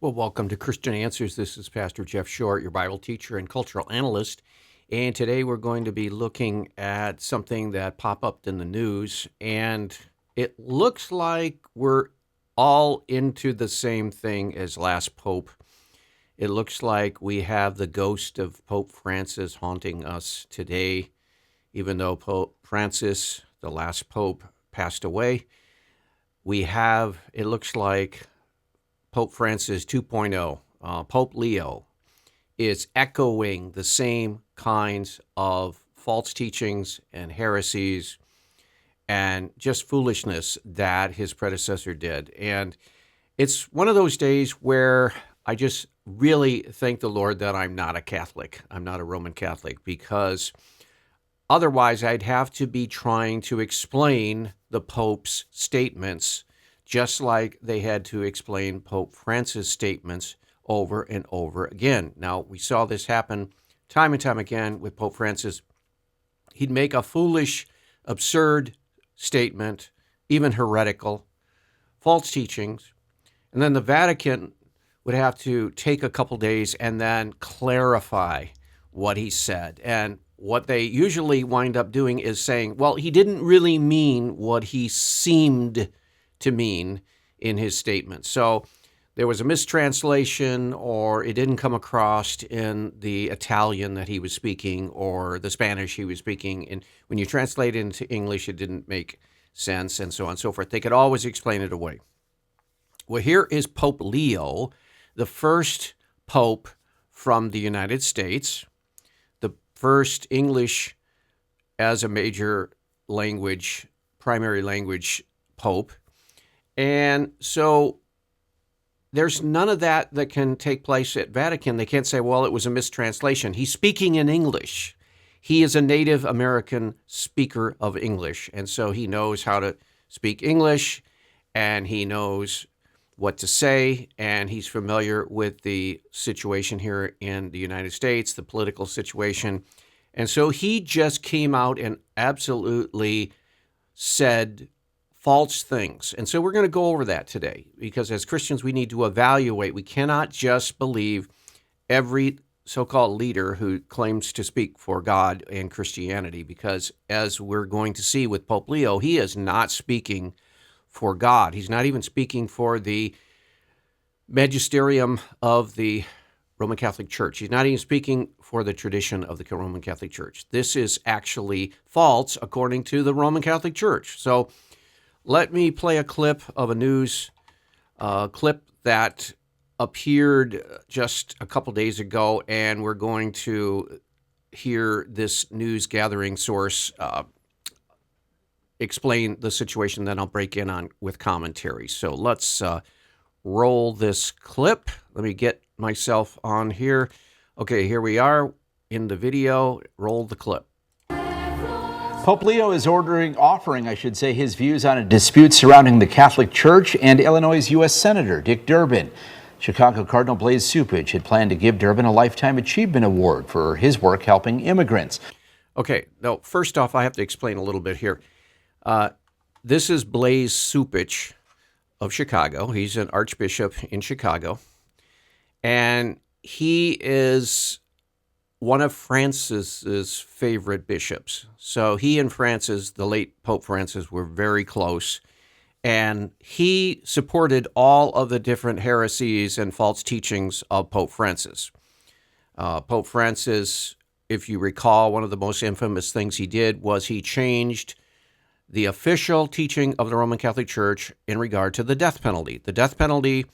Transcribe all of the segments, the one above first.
Well, welcome to Christian Answers. This is Pastor Jeff Short, your Bible teacher and cultural analyst. And today we're going to be looking at something that popped up in the news. And it looks like we're all into the same thing as last Pope. It looks like we have the ghost of Pope Francis haunting us today, even though Pope Francis, the last Pope, passed away. It looks like Pope Francis 2.0, Pope Leo, is echoing the same kinds of false teachings and heresies and just foolishness that his predecessor did. And it's one of those days where I just really thank the Lord that I'm not a Catholic. I'm not a Roman Catholic, because otherwise I'd have to be trying to explain the Pope's statements just like they had to explain Pope Francis' statements over and over again. Now, we saw this happen time and time again with Pope Francis. He'd make a foolish, absurd statement, even heretical, false teachings, and then the Vatican would have to take a couple days and then clarify what he said. And what they usually wind up doing is saying, well, he didn't really mean what he seemed to mean in his statement. So there was a mistranslation, or it didn't come across in the Italian that he was speaking or the Spanish he was speaking. And when you translate it into English, it didn't make sense, and so on and so forth. They could always explain it away. Well, here is Pope Leo, the first pope from the United States, the first English as a major language, primary language pope. And so there's none of that can take place at Vatican. They can't say, well, it was a mistranslation. He's speaking in English. He is a Native American speaker of English, and so he knows how to speak English, and he knows what to say, and he's familiar with the situation here in the United States, the political situation. And so he just came out and absolutely said false things. And so we're going to go over that today, because as Christians, we need to evaluate. We cannot just believe every so-called leader who claims to speak for God and Christianity, because as we're going to see with Pope Leo, he is not speaking for God. He's not even speaking for the magisterium of the Roman Catholic Church. He's not even speaking for the tradition of the Roman Catholic Church. This is actually false according to the Roman Catholic Church. So let me play a clip of a news clip that appeared just a couple days ago, and we're going to hear this news gathering source explain the situation. Then I'll break in on with commentary. So let's roll this clip. Let me get myself on here. Okay, here we are in the video. Roll the clip. Pope Leo is offering his views on a dispute surrounding the Catholic Church and Illinois' U.S. Senator Dick Durbin. Chicago Cardinal Blase Cupich had planned to give Durbin a Lifetime Achievement Award for his work helping immigrants. Okay, now, first off, I have to explain a little bit here. This is Blase Cupich of Chicago. He's an archbishop in Chicago, and he is one of Francis's favorite bishops. So he and Francis, the late Pope Francis, were very close, and he supported all of the different heresies and false teachings of Pope Francis. Pope Francis, if you recall, one of the most infamous things he did was he changed the official teaching of the Roman Catholic Church in regard to the death penalty. The death penalty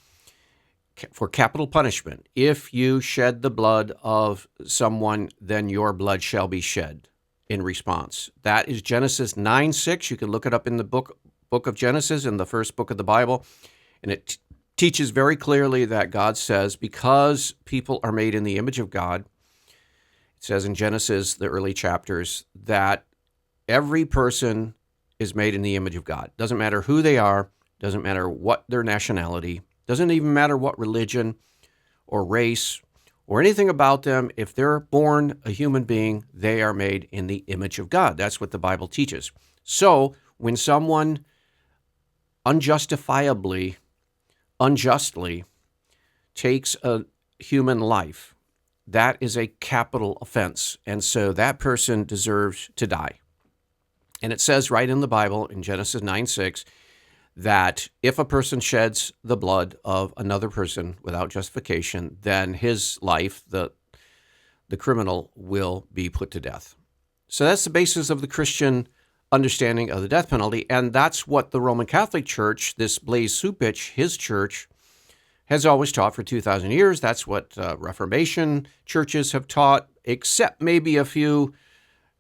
for capital punishment: if you shed the blood of someone, then your blood shall be shed in response. That is Genesis 9:6. You can look it up in the book of Genesis, in the first book of the Bible, and it teaches very clearly that God says, because people are made in the image of God, it says in Genesis, the early chapters, that every person is made in the image of God. Doesn't matter who they are, doesn't matter what their nationality, doesn't even matter what religion or race or anything about them. If they're born a human being, they are made in the image of God. That's what the Bible teaches. So when someone unjustly takes a human life, that is a capital offense. And so that person deserves to die. And it says right in the Bible in Genesis 9:6 that if a person sheds the blood of another person without justification, then his life, the criminal, will be put to death. So that's the basis of the Christian understanding of the death penalty. And that's what the Roman Catholic Church, this Blase Cupich, his church, has always taught for 2,000 years. That's what Reformation churches have taught, except maybe a few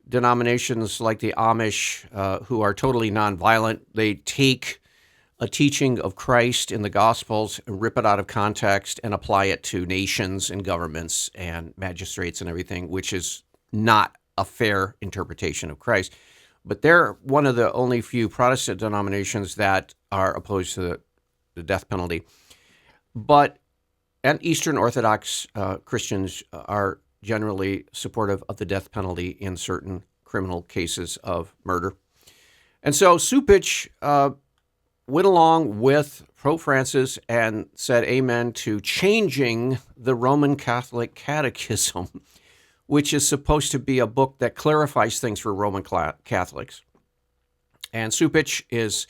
denominations like the Amish who are totally nonviolent. They take a teaching of Christ in the Gospels and rip it out of context and apply it to nations and governments and magistrates and everything, which is not a fair interpretation of Christ. But they're one of the only few Protestant denominations that are opposed to the death penalty. And Eastern Orthodox Christians are generally supportive of the death penalty in certain criminal cases of murder. And so Cupich went along with Pope Francis and said amen to changing the Roman Catholic Catechism, which is supposed to be a book that clarifies things for Roman Catholics. And Cupich is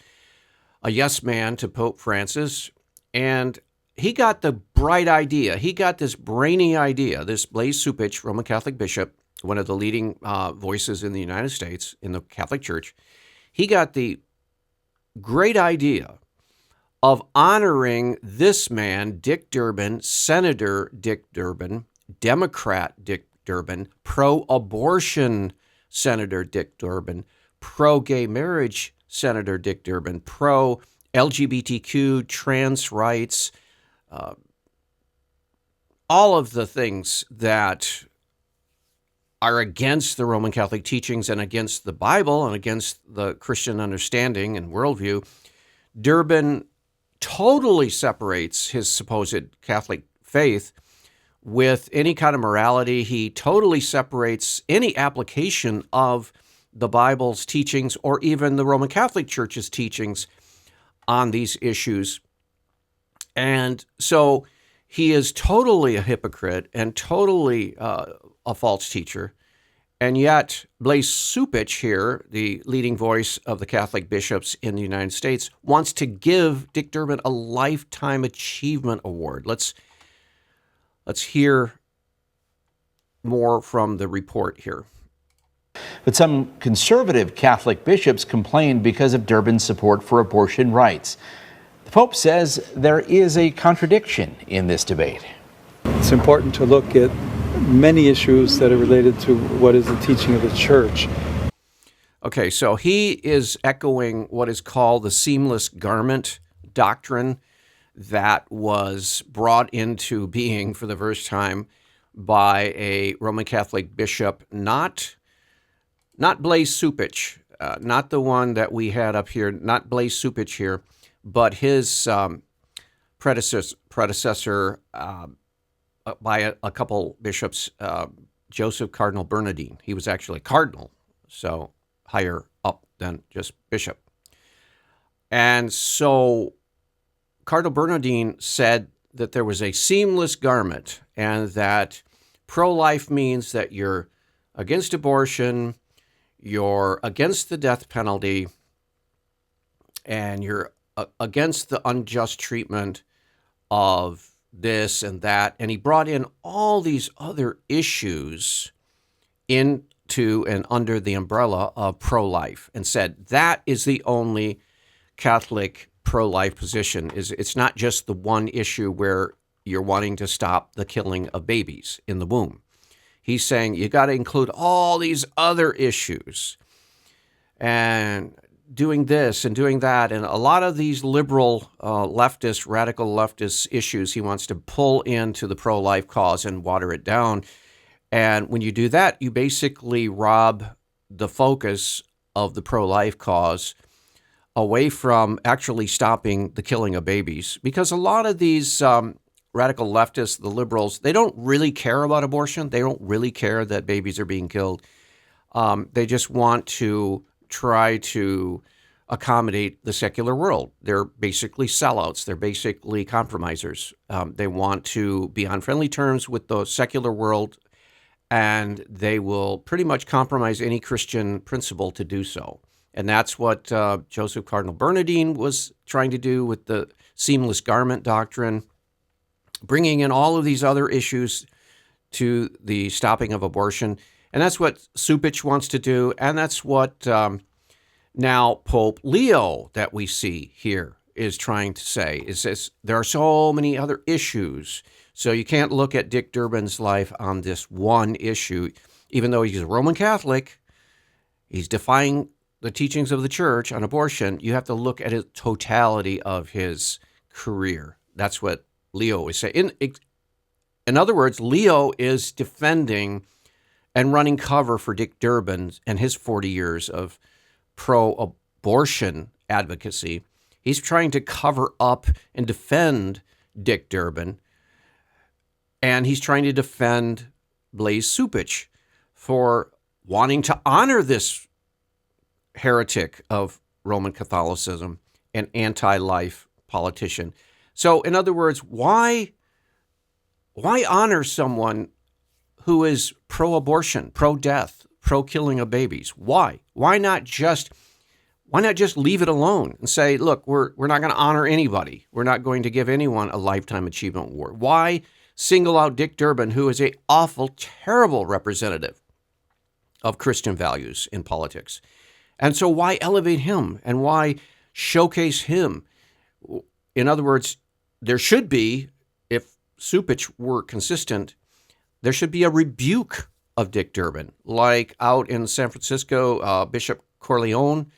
a yes man to Pope Francis, and he got the bright idea. He got this brainy idea, this Blase Cupich, Roman Catholic bishop, one of the leading voices in the United States in the Catholic Church. He got the great idea of honoring this man, Dick Durbin, Senator Dick Durbin, Democrat Dick Durbin, pro-abortion Senator Dick Durbin, pro-gay marriage Senator Dick Durbin, pro-LGBTQ, trans rights, all of the things that are against the Roman Catholic teachings and against the Bible and against the Christian understanding and worldview. Durbin totally separates his supposed Catholic faith with any kind of morality. He totally separates any application of the Bible's teachings or even the Roman Catholic Church's teachings on these issues. And so he is totally a hypocrite and totally a false teacher. And yet Blase Cupich here, the leading voice of the Catholic bishops in the United States, wants to give Dick Durbin a Lifetime Achievement Award. Let's hear more from the report here. But some conservative Catholic bishops complained because of Durbin's support for abortion rights. The Pope says there is a contradiction in this debate. It's important to look at many issues that are related to what is the teaching of the Church. Okay, so he is echoing what is called the seamless garment doctrine that was brought into being for the first time by a Roman Catholic bishop, not Blase Cupich, not the one that we had up here, not Blase Cupich here, but his predecessor by a couple bishops, Joseph Cardinal Bernardine. He was actually a cardinal, so higher up than just bishop. And so Cardinal Bernardine said that there was a seamless garment and that pro-life means that you're against abortion, you're against the death penalty, and you're against the unjust treatment of this and that. And he brought in all these other issues into and under the umbrella of pro-life and said that is the only Catholic pro-life position. It's not just the one issue where you're wanting to stop the killing of babies in the womb. He's saying you got to include all these other issues and doing this and doing that. And a lot of these liberal leftist, radical leftist issues he wants to pull into the pro-life cause and water it down. And when you do that, you basically rob the focus of the pro-life cause away from actually stopping the killing of babies. Because a lot of these radical leftists, the liberals, they don't really care about abortion. They don't really care that babies are being killed. They just want to try to accommodate the secular world. They're basically sellouts. They're basically compromisers. They want to be on friendly terms with the secular world, and they will pretty much compromise any Christian principle to do so. And that's what Joseph Cardinal Bernardine was trying to do with the seamless garment doctrine, bringing in all of these other issues to the stopping of abortion. And that's what Cupich wants to do, and that's what now Pope Leo that we see here is trying to say, is this, there are so many other issues. So you can't look at Dick Durbin's life on this one issue. Even though he's a Roman Catholic, he's defying the teachings of the church on abortion. You have to look at the totality of his career. That's what Leo is saying. In other words, Leo is defending and running cover for Dick Durbin and his 40 years of pro-abortion advocacy. He's trying to cover up and defend Dick Durbin, and he's trying to defend Blase Cupich for wanting to honor this heretic of Roman Catholicism and anti-life politician. So, in other words, why honor someone who is pro-abortion, pro-death, pro-killing of babies? Why? Why not just leave it alone and say, look, we're not going to honor anybody. We're not going to give anyone a lifetime achievement award. Why single out Dick Durbin, who is a awful, terrible representative of Christian values in politics? And so why elevate him and why showcase him? In other words, there should be, if Cupich were consistent, there should be a rebuke of Dick Durbin. Like out in San Francisco, Bishop Corleone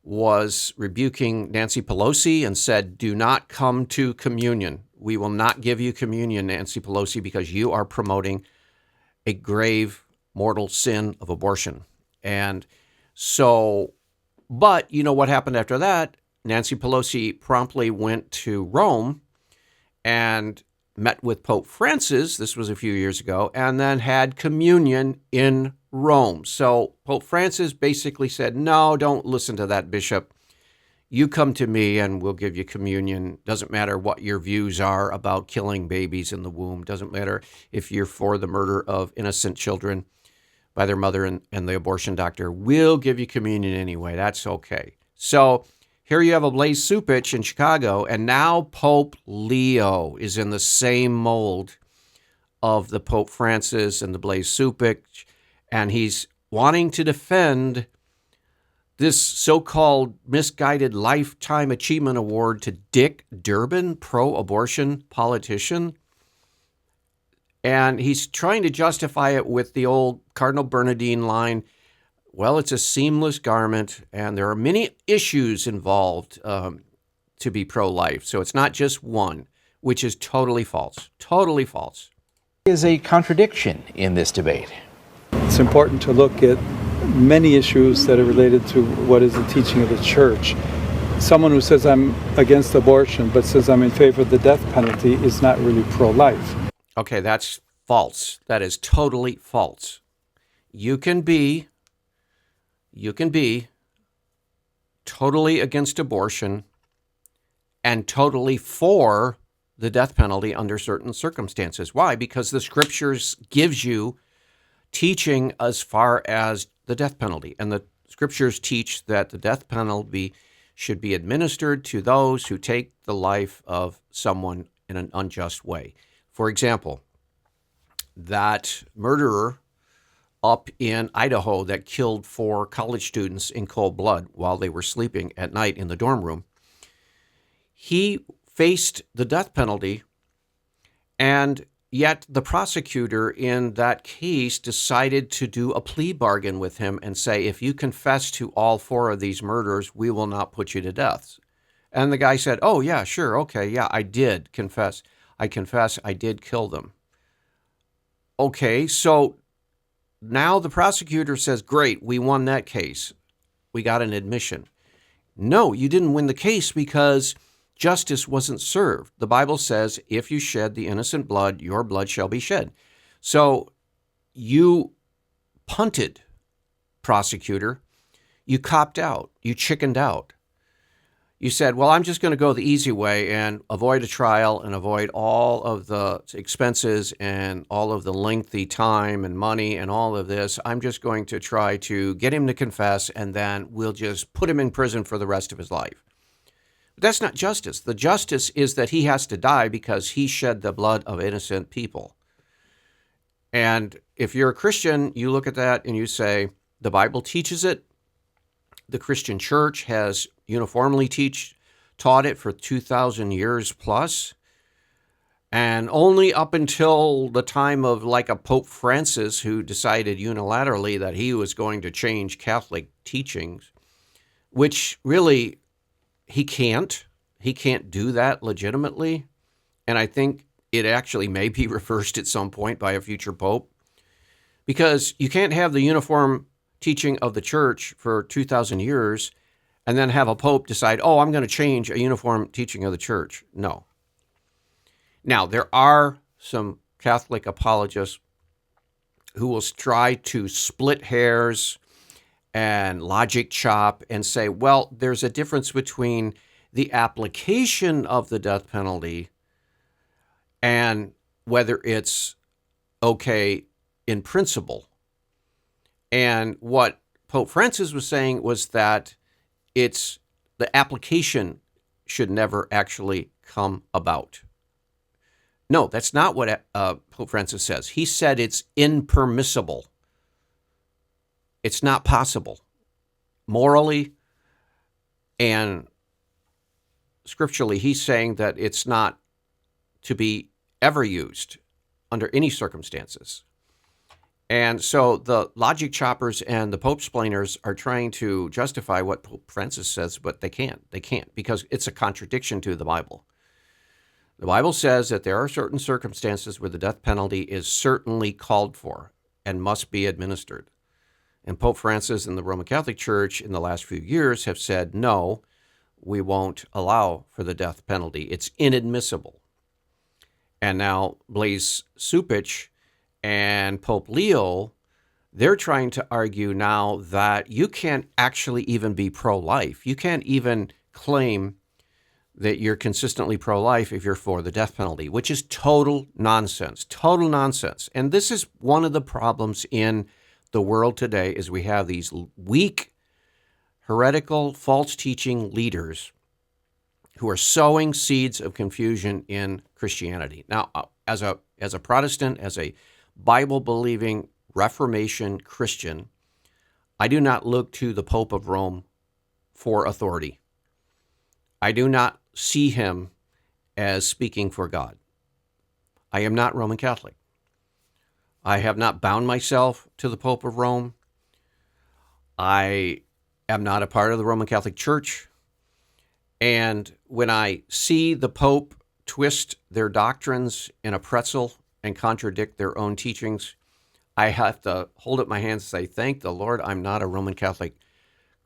was rebuking Nancy Pelosi and said, do not come to communion. We will not give you communion, Nancy Pelosi, because you are promoting a grave mortal sin of abortion. And so, but you know what happened after that? Nancy Pelosi promptly went to Rome and met with Pope Francis, this was a few years ago, and then had communion in Rome. So Pope Francis basically said, no, don't listen to that bishop. You come to me and we'll give you communion. Doesn't matter what your views are about killing babies in the womb. Doesn't matter if you're for the murder of innocent children by their mother and the abortion doctor. We'll give you communion anyway. That's okay. So here you have a Blase Cupich in Chicago, and now Pope Leo is in the same mold of the Pope Francis and the Blase Cupich, and he's wanting to defend this so-called misguided Lifetime Achievement Award to Dick Durbin, pro-abortion politician. And he's trying to justify it with the old Cardinal Bernardine line, well, it's a seamless garment, and there are many issues involved to be pro-life. So it's not just one, which is totally false. Totally false. Is a contradiction in this debate. It's important to look at many issues that are related to what is the teaching of the church. Someone who says I'm against abortion but says I'm in favor of the death penalty is not really pro-life. Okay, that's false. That is totally false. You can be totally against abortion and totally for the death penalty under certain circumstances. Why? Because the scriptures gives you teaching as far as the death penalty. And the scriptures teach that the death penalty should be administered to those who take the life of someone in an unjust way. For example, that murderer up in Idaho that killed 4 college students in cold blood while they were sleeping at night in the dorm room, he faced the death penalty, and yet the prosecutor in that case decided to do a plea bargain with him and say, if you confess to all 4 of these murders, we will not put you to death. And the guy said, oh, yeah, sure, okay, yeah, I did confess. I confess I did kill them. Okay, so now the prosecutor says, great, we won that case. We got an admission. No, you didn't win the case because justice wasn't served. The Bible says, if you shed the innocent blood, your blood shall be shed. So you punted, prosecutor. You copped out. You chickened out. you said, well, I'm just going to go the easy way and avoid a trial and avoid all of the expenses and all of the lengthy time and money and all of this. I'm just going to try to get him to confess, and then we'll just put him in prison for the rest of his life. But that's not justice. The justice is that he has to die because he shed the blood of innocent people. And if you're a Christian, you look at that and you say, the Bible teaches it. The Christian church has uniformly taught it for 2,000 years plus. And only up until the time of like a Pope Francis, who decided unilaterally that he was going to change Catholic teachings, which really he can't do that legitimately. And I think it actually may be reversed at some point by a future pope, because you can't have the uniform teaching of the church for 2,000 years and then have a pope decide, oh, I'm going to change a uniform teaching of the church. No. Now, there are some Catholic apologists who will try to split hairs and logic chop and say, well, there's a difference between the application of the death penalty and whether it's okay in principle. And what Pope Francis was saying was that the application should never actually come about. No, that's not what Pope Francis says. He said it's impermissible. It's not possible. Morally and scripturally, he's saying that it's not to be ever used under any circumstances. And so the logic choppers and the Pope splainers are trying to justify what Pope Francis says, but they can't. They can't, because it's a contradiction to the Bible. The Bible says that there are certain circumstances where the death penalty is certainly called for and must be administered. And Pope Francis and the Roman Catholic Church in the last few years have said, no, we won't allow for the death penalty. It's inadmissible. And now Blase Cupich and Pope Leo, they're trying to argue now that you can't actually even be pro-life. You can't even claim that you're consistently pro-life if you're for the death penalty, which is total nonsense, total nonsense. And this is one of the problems in the world today, is we have these weak, heretical, false teaching leaders who are sowing seeds of confusion in Christianity. Now, as a Protestant, as a Bible-believing Reformation Christian, I do not look to the Pope of Rome for authority. I do not see him as speaking for God. I am not Roman Catholic. I have not bound myself to the Pope of Rome. I am not a part of the Roman Catholic Church. And when I see the Pope twist their doctrines in a pretzel and contradict their own teachings, I have to hold up my hands and say, thank the Lord I'm not a Roman Catholic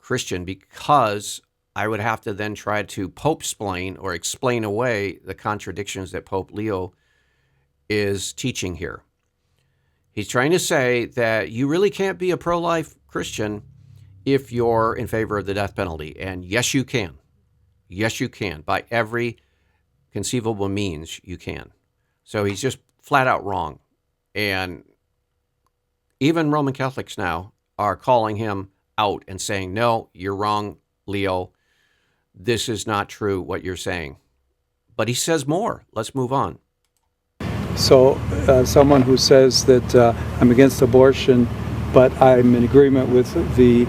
Christian, because I would have to then try to pope-splain or explain away the contradictions that Pope Leo is teaching here. He's trying to say that you really can't be a pro-life Christian if you're in favor of the death penalty. And yes, you can. Yes, you can. By every conceivable means, you can. So he's just flat out wrong. And even Roman Catholics now are calling him out and saying, no, you're wrong, Leo. This is not true, what you're saying. But he says more. Let's move on. So someone who says that I'm against abortion, but I'm in agreement with the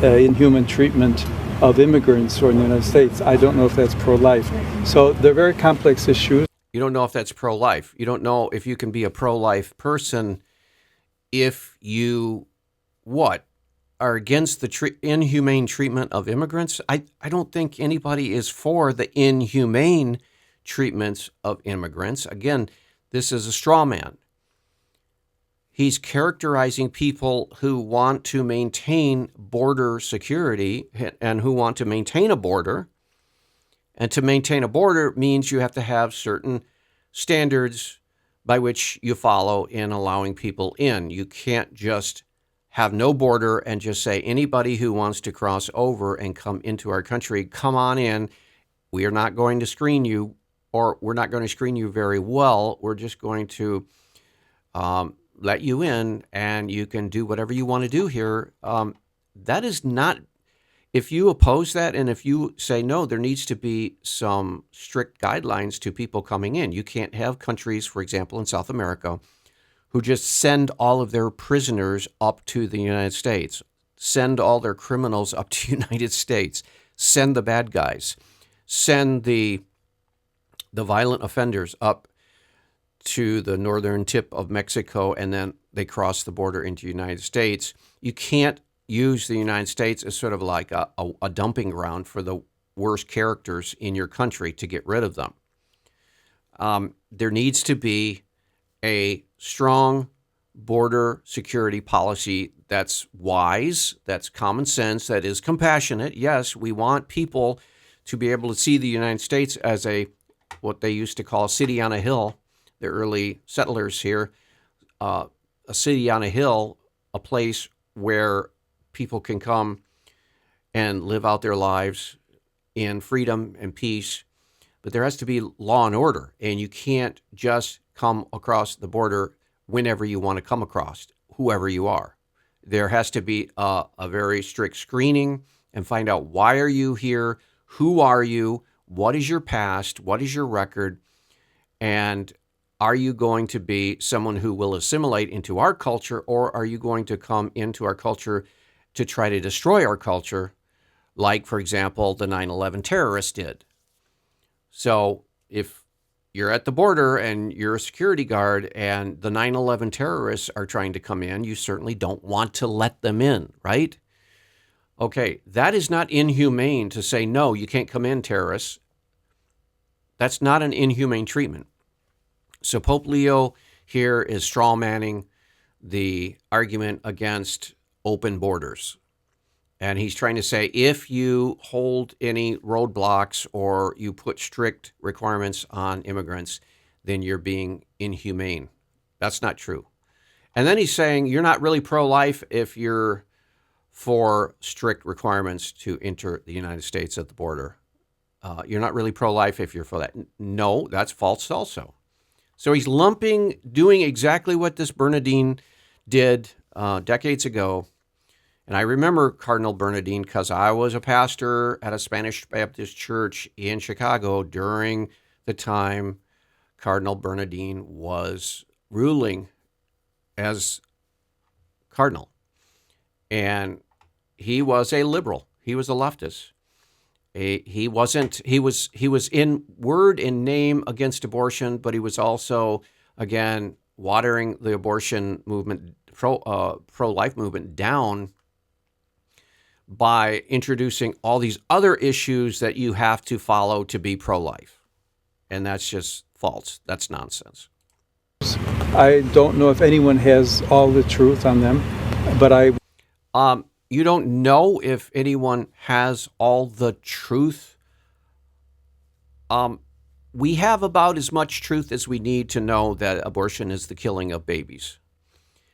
inhuman treatment of immigrants or in the United States, I don't know if that's pro-life. So they're very complex issues. You don't know if that's pro-life. You don't know if you can be a pro-life person if you, are against the inhumane treatment of immigrants. I don't think anybody is for the inhumane treatments of immigrants. Again, this is a straw man. He's characterizing people who want to maintain border security and who want to maintain a border. And to maintain a border means you have to have certain standards by which you follow in allowing people in. You can't just have no border and just say anybody who wants to cross over and come into our country, come on in, we are not going to screen you, or we're not going to screen you very well. We're just going to let you in, and you can do whatever you want to do here. That is not, if you oppose that, and if you say, no, there needs to be some strict guidelines to people coming in. You can't have countries, for example, in South America, who just send all of their prisoners up to the United States, send all their criminals up to the United States, send the bad guys, send the violent offenders up to the northern tip of Mexico, and then they cross the border into the United States. You can't use the United States as sort of like a dumping ground for the worst characters in your country to get rid of them. There needs to be a strong border security policy that's wise, that's common sense, that is compassionate. Yes, we want people to be able to see the United States as what they used to call a city on a hill, the early settlers here, a city on a hill, a place where people can come and live out their lives in freedom and peace. But there has to be law and order, and you can't just come across the border whenever you want to come across, whoever you are. There has to be a very strict screening and find out, why are you here? Who are you? What is your past? What is your record? And are you going to be someone who will assimilate into our culture, or are you going to come into our culture to try to destroy our culture, like, for example, the 9/11 terrorists did? So if you're at the border and you're a security guard and the 9/11 terrorists are trying to come in, you certainly don't want to let them in, right? Okay, that is not inhumane to say, no, you can't come in, terrorists. That's not an inhumane treatment. So Pope Leo here is strawmanning the argument against open borders. And he's trying to say, if you hold any roadblocks or you put strict requirements on immigrants, then you're being inhumane. That's not true. And then he's saying you're not really pro-life if you're for strict requirements to enter the United States at the border. You're not really pro-life if you're for that. No, that's false also. So he's doing exactly what this Bernardine did decades ago. And I remember Cardinal Bernardine because I was a pastor at a Spanish Baptist church in Chicago during the time Cardinal Bernardine was ruling as cardinal. And he was a liberal. He was a leftist. He was in word and name against abortion, but he was also, again, watering the abortion movement, pro-life movement down by introducing all these other issues that you have to follow to be pro-life. And that's just false. That's nonsense. I don't know if anyone has all the truth on them, but you don't know if anyone has all the truth. We have about as much truth as we need to know that abortion is the killing of babies.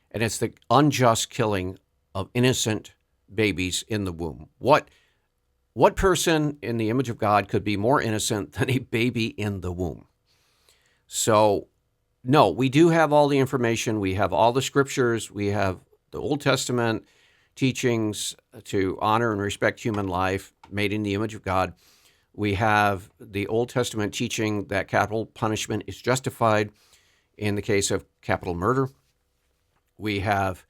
And it's the unjust killing of innocent babies in the womb. What person in the image of God could be more innocent than a baby in the womb? So, no, we do have all the information. We have all the scriptures. We have the Old Testament teachings to honor and respect human life made in the image of God. We have the Old Testament teaching that capital punishment is justified in the case of capital murder. We have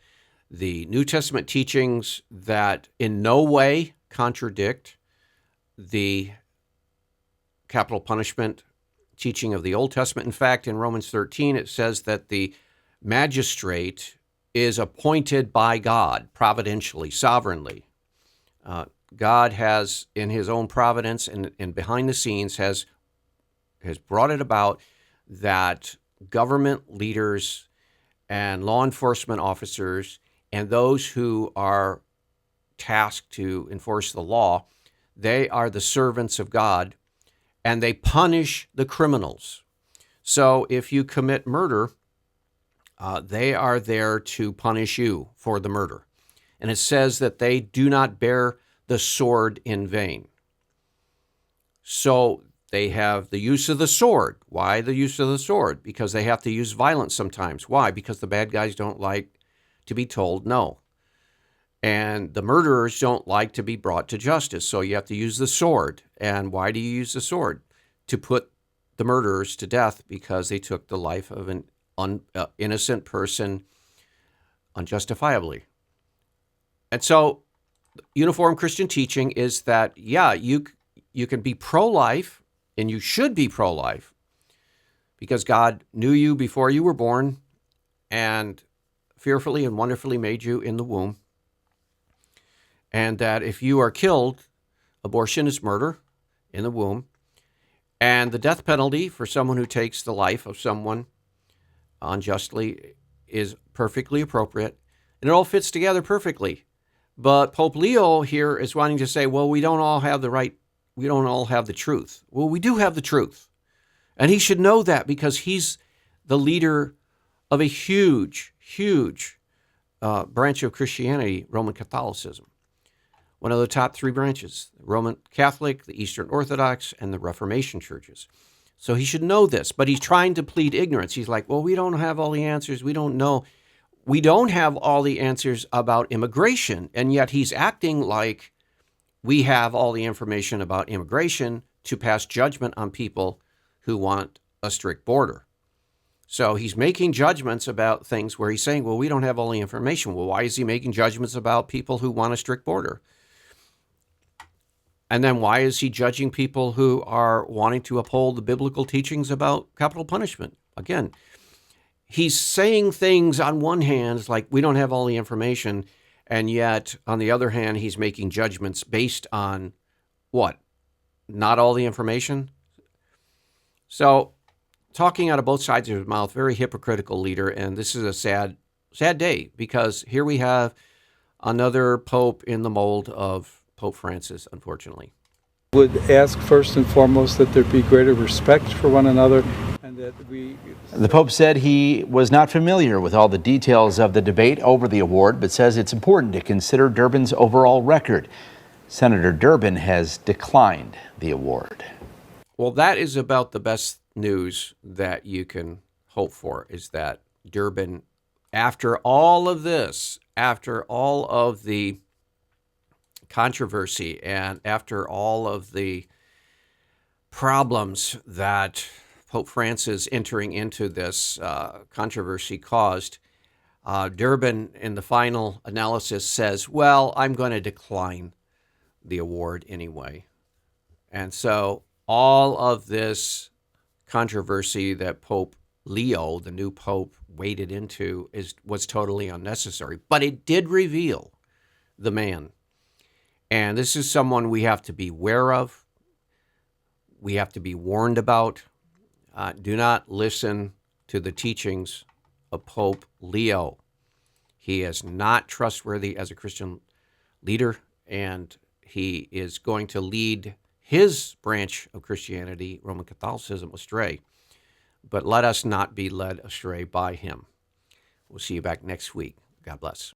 the New Testament teachings that in no way contradict the capital punishment teaching of the Old Testament. In fact, in Romans 13, it says that the magistrate is appointed by God providentially, sovereignly. God has, in his own providence and behind the scenes, has brought it about that government leaders and law enforcement officers and those who are tasked to enforce the law, they are the servants of God, and they punish the criminals. So if you commit murder, they are there to punish you for the murder. And it says that they do not bear the sword in vain. So they have the use of the sword. Why the use of the sword? Because they have to use violence sometimes. Why? Because the bad guys don't like to be told no. And the murderers don't like to be brought to justice. So you have to use the sword. And why do you use the sword? To put the murderers to death because they took the life of an innocent person unjustifiably. And so uniform Christian teaching is that, yeah, you can be pro-life, and you should be pro-life, because God knew you before you were born and fearfully and wonderfully made you in the womb. And that if you are killed, abortion is murder in the womb. And the death penalty for someone who takes the life of someone unjustly is perfectly appropriate. And it all fits together perfectly. But Pope Leo here is wanting to say, well, we don't all have the truth. Well, we do have the truth. And he should know that because he's the leader of a huge, huge branch of Christianity, Roman Catholicism. One of the top three branches, the Roman Catholic, the Eastern Orthodox, and the Reformation churches. So he should know this, but he's trying to plead ignorance. He's like, well, we don't have all the answers. We don't know. We don't have all the answers about immigration, and yet he's acting like we have all the information about immigration to pass judgment on people who want a strict border. So he's making judgments about things where he's saying, well, we don't have all the information. Well, why is he making judgments about people who want a strict border? And then why is he judging people who are wanting to uphold the biblical teachings about capital punishment? Again, he's saying things on one hand, like we don't have all the information, and yet on the other hand, he's making judgments based on what? Not all the information? So talking out of both sides of his mouth, very hypocritical leader, and this is a sad day because here we have another pope in the mold of Pope Francis, unfortunately. Would ask first and foremost that there be greater respect for one another, and that we... The Pope said he was not familiar with all the details of the debate over the award, but says it's important to consider Durbin's overall record. Senator Durbin has declined the award. Well, that is about the best news that you can hope for, is that Durbin, after all of this, after all of the controversy and after all of the problems that Pope Francis entering into this controversy caused, Durbin, in the final analysis, says, well, I'm going to decline the award anyway. And so all of this controversy that Pope Leo, the new pope, waded into was totally unnecessary. But it did reveal the man. And this is someone we have to be aware of. We have to be warned about. Do not listen to the teachings of Pope Leo. He is not trustworthy as a Christian leader, and he is going to lead his branch of Christianity, Roman Catholicism, astray. But let us not be led astray by him. We'll see you back next week. God bless.